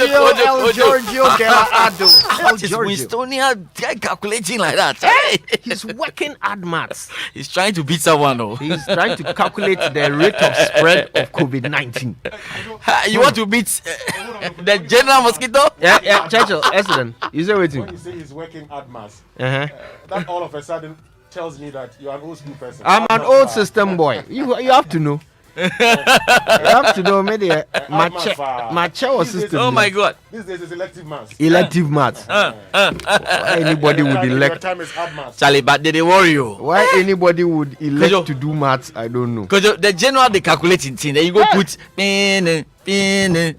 El Giorgio Della Ado. What is Winstonia calculating like that? Hey! He's working hard maths. He's trying to beat someone. Oh. He's trying to calculate the rate of spread of COVID-19. You want to beat the general mosquito? Yeah, Churchill, excellent. You say what? When you say he's working hard maths, Uh-huh. that all of a sudden tells me that you're an old school person. I'm an old system boy. You have to know. You have to know. Maybe my chair was system. Oh my God! These days is elective maths. Elective maths. Why anybody would Your elect? time is hard maths. Charlie, but did they worry you? Why anybody would elect Kojo. to do maths? I don't know. Because the general they calculating thing, then you go put dana dana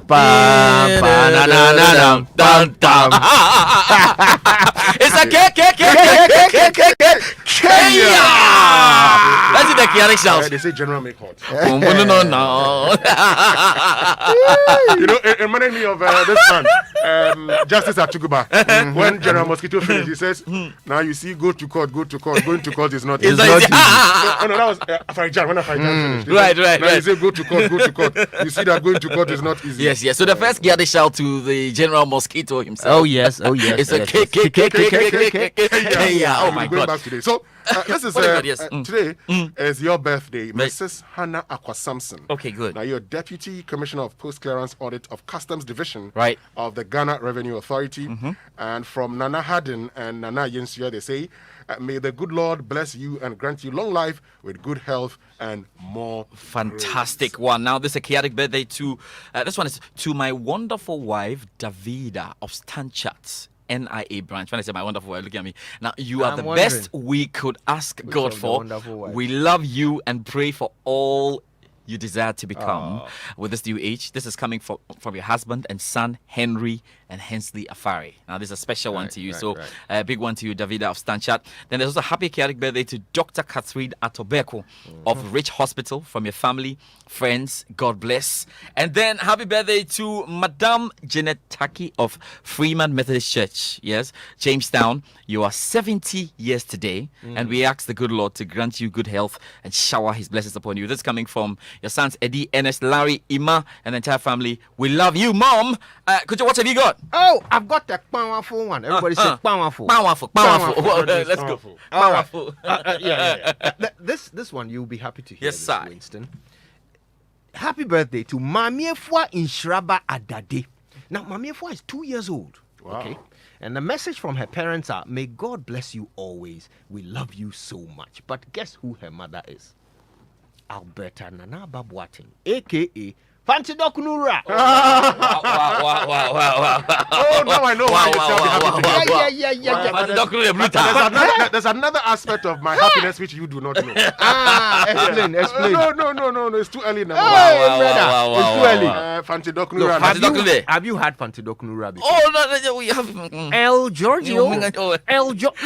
Pa, pa, na, na, na, na, dum, dum. It's a Kenya. That's it, the chaotic sounds. They say general make hot. No. You know, it reminded me of this man, Justice Atuguba. When General Mosquito finished, he says, "Now you see, go to court. Going to court is not It's easy." not easy. No, that was Afarijan. When Afarijan finished, he Right, said, right, Now right. you say, go to court. You see that going to court is not easy. Yes. So the first chaotic shout to the general mosquito himself. Oh yes. It's a Kenya. Oh my Going God. back today. So this is Oh my God, yes. today is your birthday, Mrs. Hannah Aqua Sampson. Okay, good. Now you're Deputy Commissioner of Post Clearance Audit of Customs Division Right. of the Ghana Revenue Authority. And from Nana Haddon and Nana Yensua, they say, may the good Lord bless you and grant you long life with good health and more Fantastic one. Now, this is a chaotic birthday to, this one is to my wonderful wife, Davida of Stanchat. NIA branch. When I say my wonderful wife, look at me. Now, you are I'm the wondering, best we could ask God of the for. wonderful wife? We love you and pray for all you desire to become with this new age. This is coming from your husband and son, Henry and Hensley Afari. Now, this is a special one to you. So, a big one to you, Davida of Stanchat. Then there's also a happy chaotic birthday to Dr. Catherine Atobeko of Rich Hospital from your family, friends. God bless. And then happy birthday to Madame Janet Taki of Freeman Methodist Church. Yes, Jamestown. You are 70 years today. And we ask the good Lord to grant you good health and shower his blessings upon you. This is coming from your sons, Eddie, Ernest, Larry, Ima, and the entire family. We love you, Mom. What have you got? Oh, I've got the powerful one. Everybody say powerful. Powerful. Let's go. Powerful. This one you'll be happy to hear. Yes, this, sir. Winston. Happy birthday to Mamiefwa Inshraba Adade. Now, Mamiefwa is 2 years old. Wow. Okay. And the message from her parents are, may God bless you always. We love you so much. But guess who her mother is? Alberta Nana Babwating, a.k.a. Fancy Dokunura. Wow. Oh, now I know why you tell me happy today. Yeah. There's another aspect of my happiness which you do not know. Explain. No, it's too early now. Hey, brother. It's too early. Fancy Dokunura. Have you had Fancy Dokunura before? Oh, no, we have. El Giorgio. No.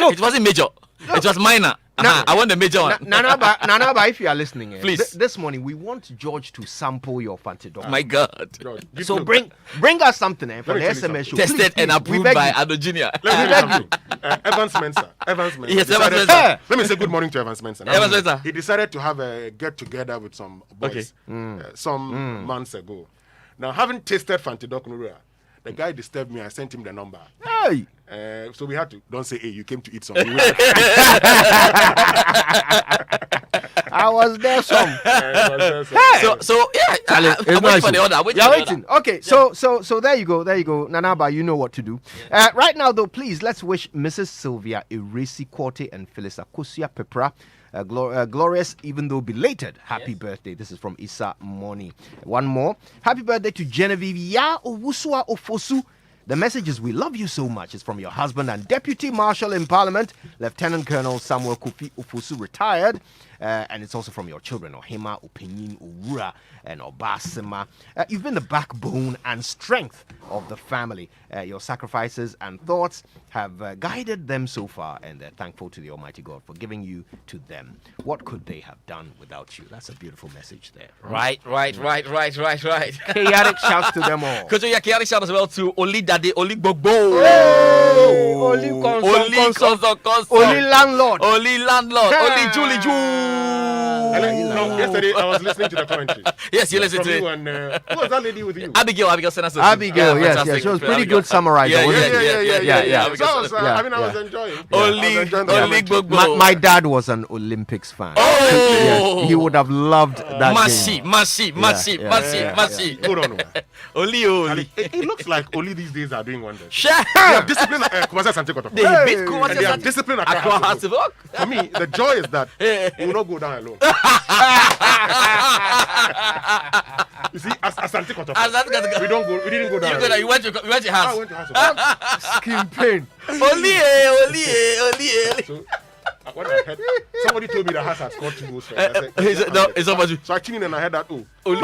It wasn't major. It was minor. I want the major one. Nanaba, if you are listening, Please. This morning we want George to sample your Fancy Dokunura. My God. So bring us something for the Let me tell you SMS show. Tested and approved by Ado Junior. Let me tell you. Evans Mensa. Yes, decided- Evans Mensa. Let me say good morning to Evans Mensa. Evans Mensa. He decided to have a get together with some boys Okay. some months ago. Now, having tasted Fanti Dokunura, the guy disturbed me. I sent him the number. Hey. So we had to, don't say, hey, you came to eat some. I was there some. So yeah, I'm waiting for the order. You're waiting. Okay, so there you go. Nanaba, you know what to do. Right now, though, please, let's wish Mrs. Sylvia Iresi Korte and Phyllis Akosia Pepra glorious, even though belated, happy birthday. This is from Issa Moni. One more. Happy birthday to Genevieve Ya Owusua Ofosu. The message is, we love you so much. It's from your husband and Deputy Marshal in Parliament, Lieutenant Colonel Samuel Kofi Ofosu, retired. And it's also from your children, Ohima, Openyin, Owura, and Obasema. You've been the backbone and strength of the family. Your sacrifices and thoughts have guided them so far, and they're thankful to the Almighty God for giving you to them. What could they have done without you? That's a beautiful message there. Right. Chaotic shouts to them all. Coach, yeah, chaotic shout as well to Oli Dade, Oli Gbogbo. Oli Landlord. Oli Landlord, Oli Julie Ju. No, yesterday I was listening to the commentary. Yes, you listened From to you it. and who was that lady with you? Abigail Senator. Abigail, yes, fantastic. she was pretty Abigail. good summarizer, Yeah, wasn't yeah. So I was, I mean, I was Yeah. enjoying. Only Gbogbo. My dad was an Olympics fan. Oh! Yes, he would have loved that game. Mashi. Hold on. Oli. It looks like Oli these days are doing wonders. Share. They have discipline. Kumasi Asante Kotoko. They beat Kumasi And they have Asante. discipline. Accra has to work. For me, the joy is that we will not go down alone. You see, Asante Kotoko. We don't go. We didn't go down. alone. You went to I house. went to house. Skin pain. Oli. So when I heard, somebody told me the house had scored 2 goals. I said, It's about you. so I tuned in and I heard that by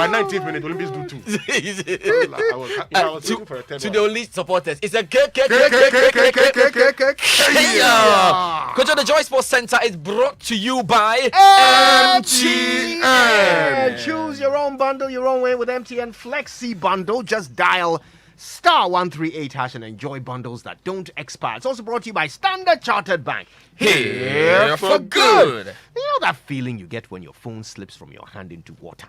19th minute Olympics do 2. I was looking for a third To one. the only supporters, it's a Coach of the Joy Sports Center is brought to you by MTN. Choose your own bundle, your own way with MTN Flexi Bundle. Just dial *138# and enjoy bundles that don't expire. It's also brought to you by Standard Chartered Bank. Here for good. You know that feeling you get when your phone slips from your hand into water?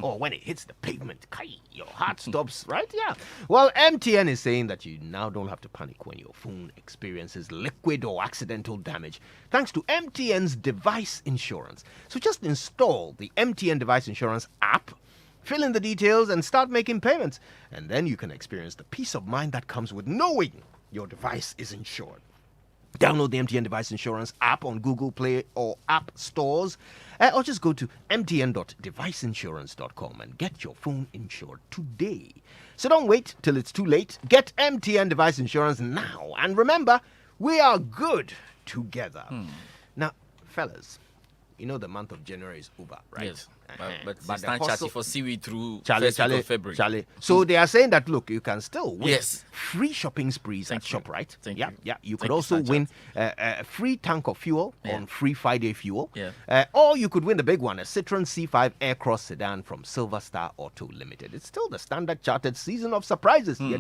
Or when it hits the pavement, your heart stops, right? Yeah. Well, MTN is saying that you now don't have to panic when your phone experiences liquid or accidental damage, thanks to MTN's device insurance. So just install the MTN device insurance app, fill in the details, and start making payments. And then you can experience the peace of mind that comes with knowing your device is insured. Download the MTN Device Insurance app on Google Play or App Stores, or just go to mtn.deviceinsurance.com and get your phone insured today. So don't wait till it's too late. Get MTN Device Insurance now. And remember, we are good together. Now, fellas, you know the month of January is over, right? Yes. But the it's not hustle- chatty for seaweed through Charlie, first week of February. Charlie. So they are saying that, look, you can still win Yes. free shopping sprees Thank at you. ShopRite. Thank yeah, you. Yeah. You Thank could you, also Sanchez. win a free tank of fuel Yeah. on free Friday fuel. Yeah. Or you could win the big one, a Citroen C5 Aircross sedan from Silver Star Auto Limited. It's still the Standard Chartered season of surprises. Yeah,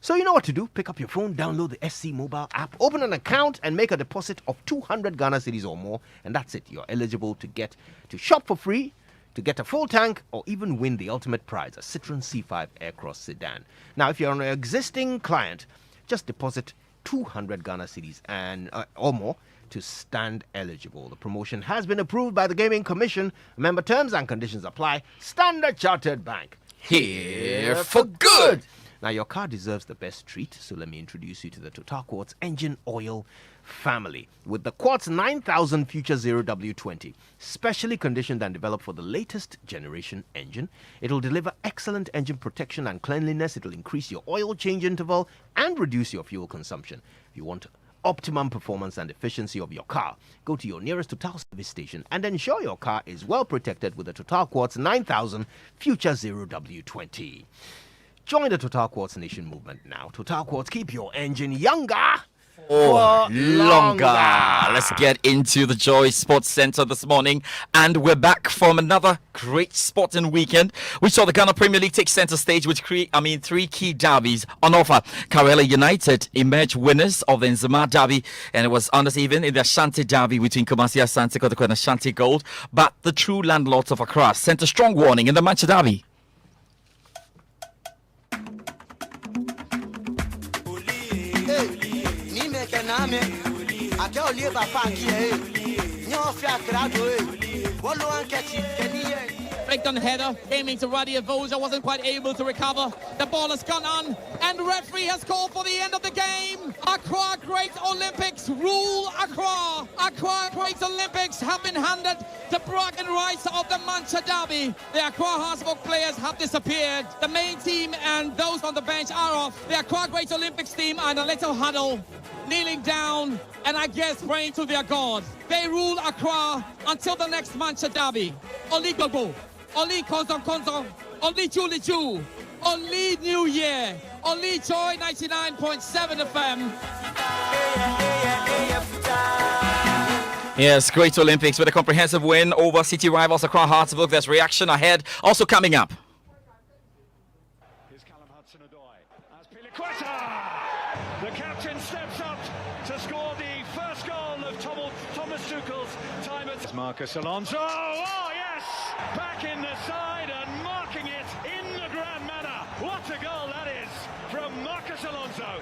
So you know what to do. Pick up your phone, download the SC mobile app, open an account, and make a deposit of 200 Ghana cedis or more. And that's it. You're eligible to get to shop for free, to get a full tank, or even win the ultimate prize, a Citroen C5 Aircross sedan. Now, if you're an existing client, just deposit 200 Ghana cedis and or more to stand eligible. The promotion has been approved by the Gaming Commission. Remember, terms and conditions apply. Standard Chartered Bank. Here for good. Now, your car deserves the best treat, so let me introduce you to the Total Quartz Engine Oil family. With the Quartz 9000 Future 0W20, specially conditioned and developed for the latest generation engine, it'll deliver excellent engine protection and cleanliness. It'll increase your oil change interval and reduce your fuel consumption. If you want optimum performance and efficiency of your car, go to your nearest Total service station and ensure your car is well protected with the Total Quartz 9000 Future 0W20. Join the Total Quartz Nation movement now. Total Quartz, keep your engine younger for Longer. Let's get into the Joy Sports Center this morning, and we're back from another great sporting weekend. We saw the Ghana Premier League take center stage with three key derbies on offer. Karela United emerged winners of the Nzema derby, and it was honest even in the Ashanti derby between Kumasi Asante Kotoko and Ashanti Gold. But the true landlords of Accra sent a strong warning in the Manchester derby. Flicked on header, aiming to Radia Voja, wasn't quite able to recover. The ball has gone on, and the referee has called for the end of the game. Accra Great Olympics rule Accra. Accra Great Olympics have been handed the bragging rights of the Manchester derby. The Accra Hartsburg players have disappeared. The main team and those on the bench are off. The Accra Great Olympics team are in a little huddle, kneeling down and I guess praying to their God. They rule Accra until the next Manchester derby. Oli Gbogbo, Oli Konzon, Oli Chu, Oli New Year, Oli Joy 99.7 FM. Yes, Great Olympics with a comprehensive win over city rivals Accra Hartsburg. There's reaction ahead. Also coming up. Here's Callum Hudson-Odoi. As Piliqueta! The captain steps up to score the first goal of Thomas Tuchel's time at... Marcus Alonso! Oh, yes! Back in the side and marking it in the grand manner. What a goal that is from Marcus Alonso.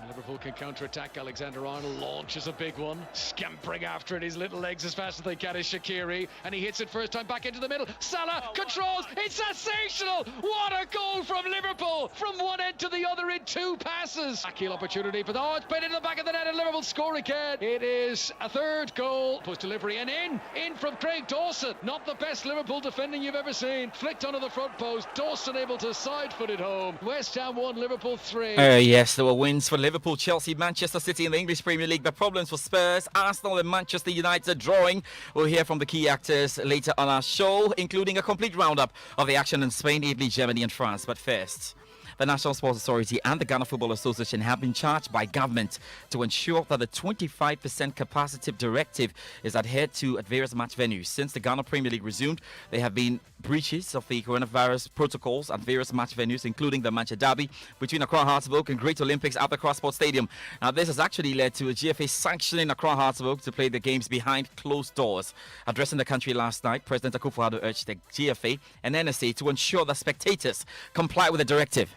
Liverpool can counter-attack. Alexander-Arnold launches a big one, scampering after it, his little legs as fast as they can is Shaqiri, and he hits it first time back into the middle. Salah controls, it's sensational! What a goal from Liverpool, from one end to the other in 2 passes. Akil opportunity, but it's played into the back of the net and Liverpool score again. It is a 3rd goal, post delivery and in from Craig Dawson. Not the best Liverpool defending you've ever seen. Flicked onto the front post, Dawson able to side-foot it home. West Ham 1, Liverpool 3. Yes, there were wins for Liverpool, Chelsea, Manchester City in the English Premier League, but problems for Spurs, Arsenal and Manchester United drawing. We'll hear from the key actors later on our show, including a complete roundup of the action in Spain, Italy, Germany and France. But first, the National Sports Authority and the Ghana Football Association have been charged by government to ensure that the 25% capacity directive is adhered to at various match venues. Since the Ghana Premier League resumed, there have been breaches of the coronavirus protocols at various match venues, including the Manchester Derby between Accra Hearts of Oak and Great Olympics at the Accra Sports Stadium. Now, this has actually led to a GFA sanctioning Accra Hearts of Oak to play the games behind closed doors. Addressing the country last night, President Akufo-Addo urged the GFA and NSA to ensure that spectators comply with the directive.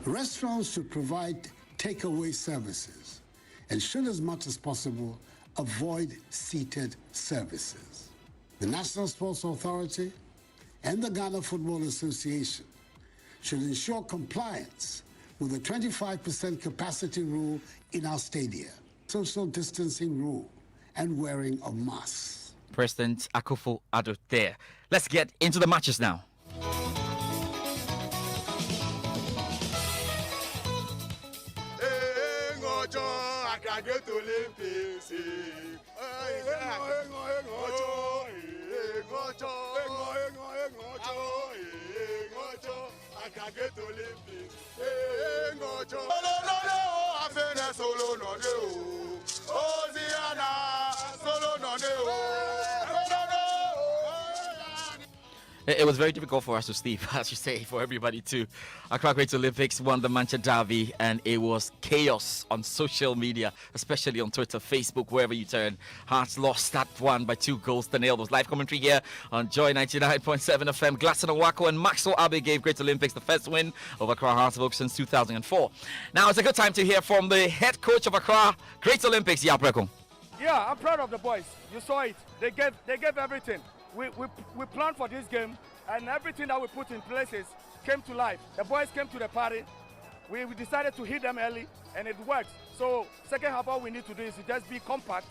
Restaurants should provide takeaway services and should, as much as possible, avoid seated services. The National Sports Authority and the Ghana Football Association should ensure compliance with the 25% capacity rule in our stadia, social distancing rule, and wearing of masks. President Akufo-Addo there. Let's get into the matches now. Great Olympics. It was very difficult for us to sleep, as you say, for everybody too. Accra Great Olympics won the Manchester Derby, and it was chaos on social media, especially on Twitter, Facebook, wherever you turn. Hearts lost that one by 2-0. There was live commentary here on Joy 99.7 FM. Glasson Owako and Maxwell Abe gave Great Olympics the first win over Accra Hearts of Oak since 2004. Now it's a good time to hear from the head coach of Accra Great Olympics, Yaw Preku. Yeah, I'm proud of the boys. You saw it. They gave everything. We planned for this game, and everything that we put in places came to life. The boys came to the party. We decided to hit them early, and it worked. So second half, all we need to do is to just be compact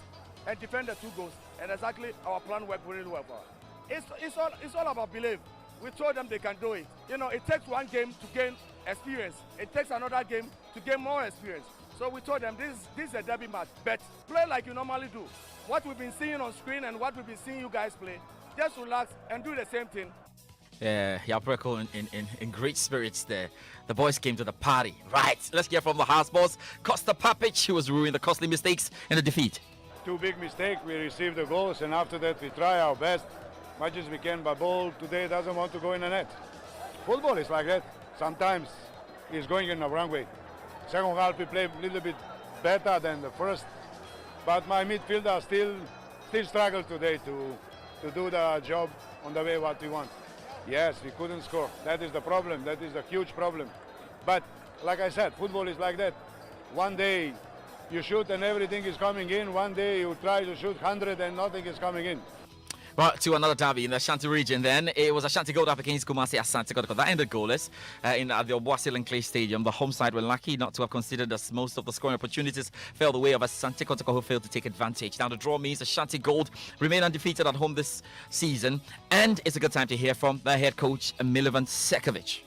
and defend the 2 goals. And exactly our plan worked really well for us. It's all about belief. We told them they can do it. You know, it takes 1 game to gain experience. It takes another game to gain more experience. So we told them this is a derby match, but play like you normally do. What we've been seeing on screen and what we've been seeing you guys play, just relax and do the same thing. Yeah, Yaw Preku in great spirits there. The boys came to the party. Right, let's hear from the house boss, Costa Papic, who was ruining the costly mistakes in the defeat. 2 big mistakes. We received the goals, and after that we try our best, much as we can, but ball today doesn't want to go in the net. Football is like that. Sometimes it's going in the wrong way. Second half we play a little bit better than the first, but my midfielder still struggle today to do the job on the way what we want. Yes, we couldn't score. That is the problem. That is a huge problem. But like I said, football is like that. One day you shoot and everything is coming in. One day you try to shoot 100 and nothing is coming in. Well, to another derby in the Ashanti region then. It was Ashanti Gold up against Kumasi Asante Kotoko. That ended goalless at the Obuasi Clay Stadium. The home side were lucky not to have considered as most of the scoring opportunities fell the way of Asante Kotoko, who failed to take advantage. Now the draw means Ashanti Gold remain undefeated at home this season. And it's a good time to hear from the head coach, Milivan Sekovic.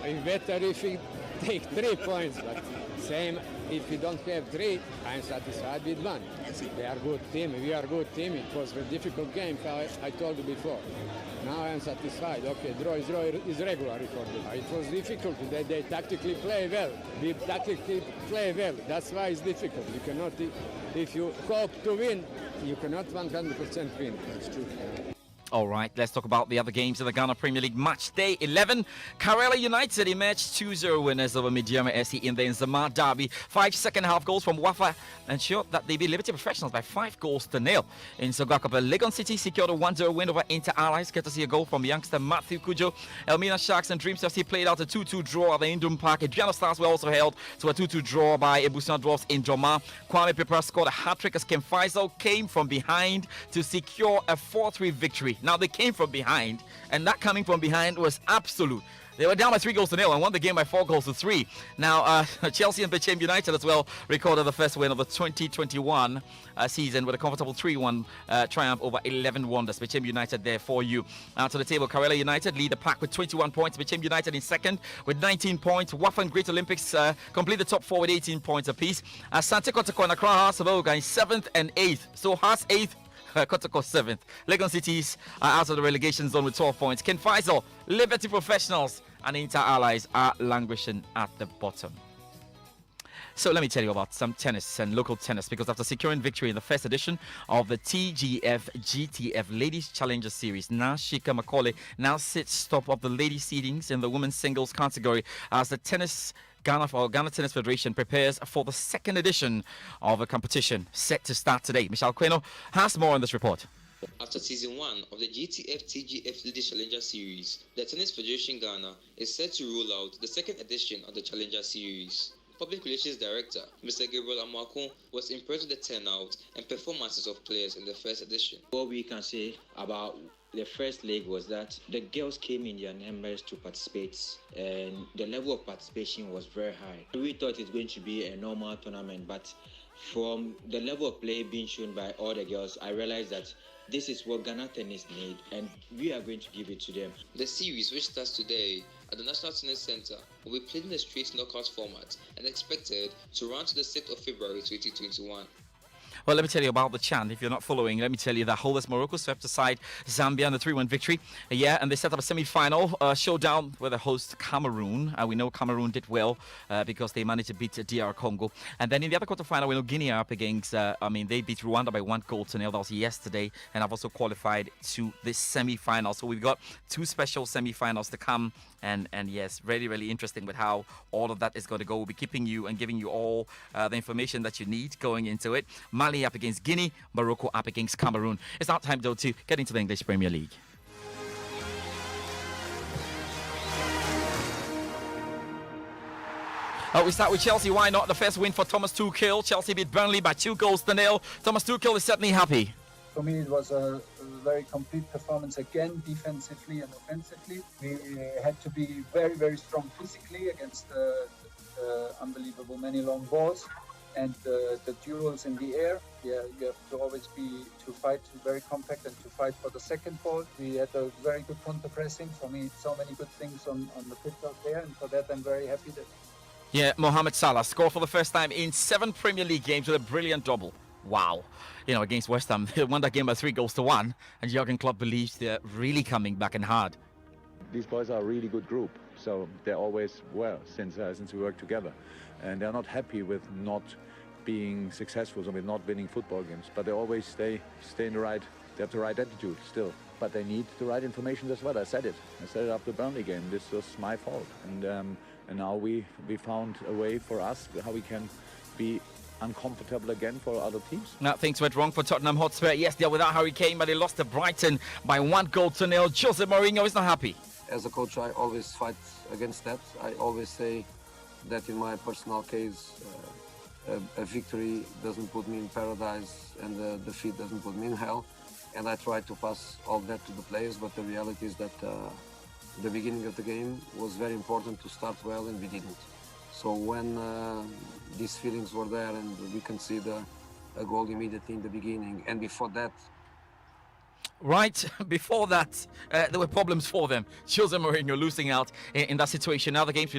It's better if we take 3 points, but same if we don't have 3, I'm satisfied with 1. They are good team, we are good team. It was a difficult game, I told you before. Now I'm satisfied. Okay, draw is regular for them. It was difficult. They tactically play well. We tactically play well. That's why it's difficult. You cannot, if you hope to win, you cannot 100% win. That's true. All right, let's talk about the other games in the Ghana Premier League match day 11. Karela United emerged 2-0 winners over Midyama SC in the Nzema derby. 5 second-half goals from Wafa ensured that they beat Liberty Professionals by 5-0. In Sogakapa, Legon City secured a 1-0 win over Inter Allies, courtesy a goal from youngster Matthew Kujo. Elmina Sharks and Dreams FC played out a 2-2 draw at the Indum Park. Adriano Stars were also held to a 2-2 draw by Ebusan Dwarfs in Joma. Kwame Pepra scored a hat-trick as Ken Faisal came from behind to secure a 4-3 victory. Now, they came from behind, and that coming from behind was absolute. They were down by 3-0 and won the game by 4-3. Now, Chelsea and Bechem United as well recorded the first win of the 2021 season with a comfortable 3-1 triumph over 11 Wonders. Bechem United there for you. Out to the table, Karela United lead the pack with 21 points. Bechem United in second with 19 points. Wafa and Great Olympics complete the top four with 18 points apiece. Sante Kotoko and Accra Hearts of Oga in 7th and 8th. So Hearts 8th. Kotoko 7th. Legon Cities are out of the relegation zone with 12 points. Ken Faisal, Liberty Professionals, and Inter Allies are languishing at the bottom. So let me tell you about some tennis and local tennis, because after securing victory in the first edition of the TGF GTF Ladies Challenger Series, Nashika Macaulay now sits top of the ladies seedings in the women's singles category as the Ghana Tennis Federation prepares for the second edition of a competition set to start today. Michelle Queno has more on this report. After season 1 of the GTF TGF Ladies Challenger Series, the Tennis Federation Ghana is set to roll out the second edition of the Challenger Series. Public Relations Director Mr. Gabriel Amakon was impressed with the turnout and performances of players in the first edition. What we can say about the first leg was that the girls came in their numbers to participate, and the level of participation was very high. We thought it's going to be a normal tournament, but from the level of play being shown by all the girls, I realized that this is what Ghana tennis need, and we are going to give it to them. The series, which starts today at the National Tennis Center, will be played in a straight knockout format and expected to run to the 6th of February 2021. Well, let me tell you about the Chan. If you're not following, let me tell you that holders Morocco swept aside Zambia in a 3-1 victory. Yeah, and they set up a semi-final showdown with the host Cameroon. We know Cameroon did well because they managed to beat DR Congo. And then in the other quarterfinal, we know Guinea are up against, they beat Rwanda by 1-0. That was yesterday. And I've also qualified to this semi-final. So we've got 2 special semi-finals to come. And yes, really, really interesting with how all of that is going to go. We'll be keeping you and giving you all the information that you need going into it. Mali up against Guinea, Morocco up against Cameroon. It's now time, though, to get into the English Premier League. We start with Chelsea. Why not? The first win for Thomas Tuchel. Chelsea beat Burnley by 2-0. Thomas Tuchel is certainly happy. For me, it was a very complete performance again, defensively and offensively. We had to be very, very strong physically against unbelievable many long balls and the duels in the air. Yeah, you have to always to fight very compact and to fight for the second ball. We had a very good counter pressing. For me, so many good things on the pitch out there, and for that I'm very happy that. Yeah, Mohamed Salah scored for the first time in 7 Premier League games with a brilliant double. Wow. Against West Ham, they won that game by 3-1, and Jurgen Klopp believes they're really coming back and hard. These boys are a really good group, so they're always since we work together, and they're not happy with not being successful, so with not winning football games, but they always stay in the right. They have the right attitude still, but they need the right information as well. I said it after the Burnley game. This was my fault, and now we found a way for us how we can be uncomfortable again for other teams. Now things went wrong for Tottenham Hotspur. Yes, they're without Harry Kane, but they lost to Brighton by 1-0. Jose Mourinho is not happy. As a coach, I always fight against that. I always say that in my personal case, a victory doesn't put me in paradise and a defeat doesn't put me in hell. And I try to pass all that to the players, but the reality is that the beginning of the game was very important to start well, and we didn't. So when these feelings were there and we conceded a goal immediately in the beginning, and before that, Right before that, there were problems for them. Jose Mourinho losing out in that situation. Now the games,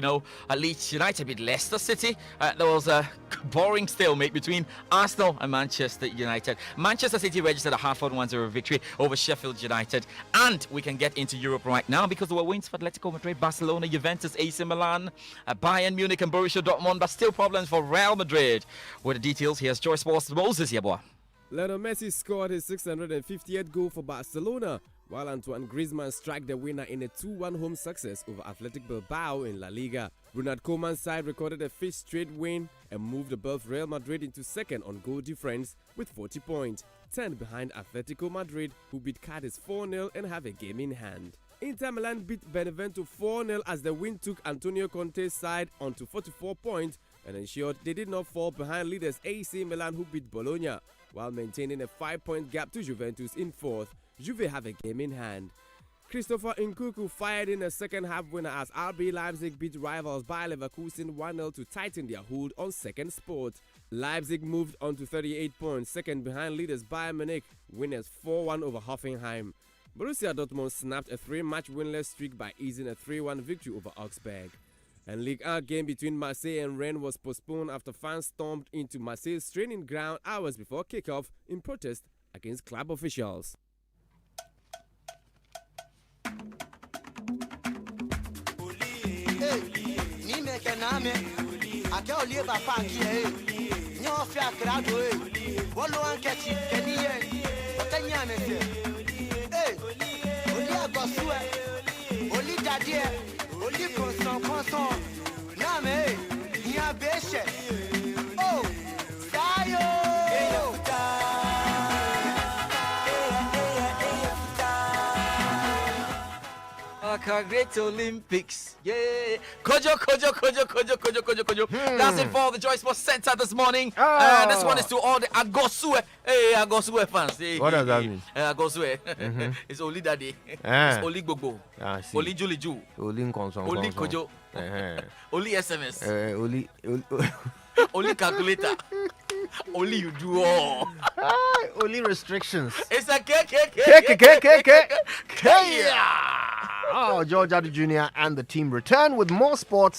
Leeds United beat Leicester City. There was a boring stalemate between Arsenal and Manchester United. Manchester City registered a Hartford 1-0 victory over Sheffield United. And we can get into Europe right now because there were wins for Atletico Madrid, Barcelona, Juventus, AC Milan, Bayern Munich and Borussia Dortmund, but still problems for Real Madrid. With the details, here's Joy Sports' Moses Yeboah. Lionel Messi scored his 650th goal for Barcelona while Antoine Griezmann struck the winner in a 2-1 home success over Athletic Bilbao in La Liga. Ronald Koeman's side recorded a 5th straight win and moved above Real Madrid into second on goal difference with 40 points, 10 behind Atletico Madrid, who beat Cadiz 4-0 and have a game in hand. Inter Milan beat Benevento 4-0 as the win took Antonio Conte's side onto 44 points and ensured they did not fall behind leaders AC Milan, who beat Bologna, while maintaining a 5-point gap to Juventus in 4th. Juve have a game in hand. Christopher Nkunku fired in a second-half winner as RB Leipzig beat rivals Bayer Leverkusen 1-0 to tighten their hold on second spot. Leipzig moved on to 38 points, second behind leaders Bayern Munich, winners 4-1 over Hoffenheim. Borussia Dortmund snapped a 3-match winless streak by easing a 3-1 victory over Augsburg. And Ligue 1 game between Marseille and Rennes was postponed after fans stormed into Marseille's training ground hours before kickoff in protest against club officials. Great Olympics, yeah. Kojo. That's it for the Joy Sports Center this morning. This one is to all the Agosue, Agosue fans. What does that mean? Agosue. It's Oli Daddy. It's Oli Gogo. Oli Juliju. Oli Nkonsong. Oli Kojo. Oli SMS. Oli calculator. Only you do all. Only restrictions. It's a Oh, George Addo Jr. and the team return with more sports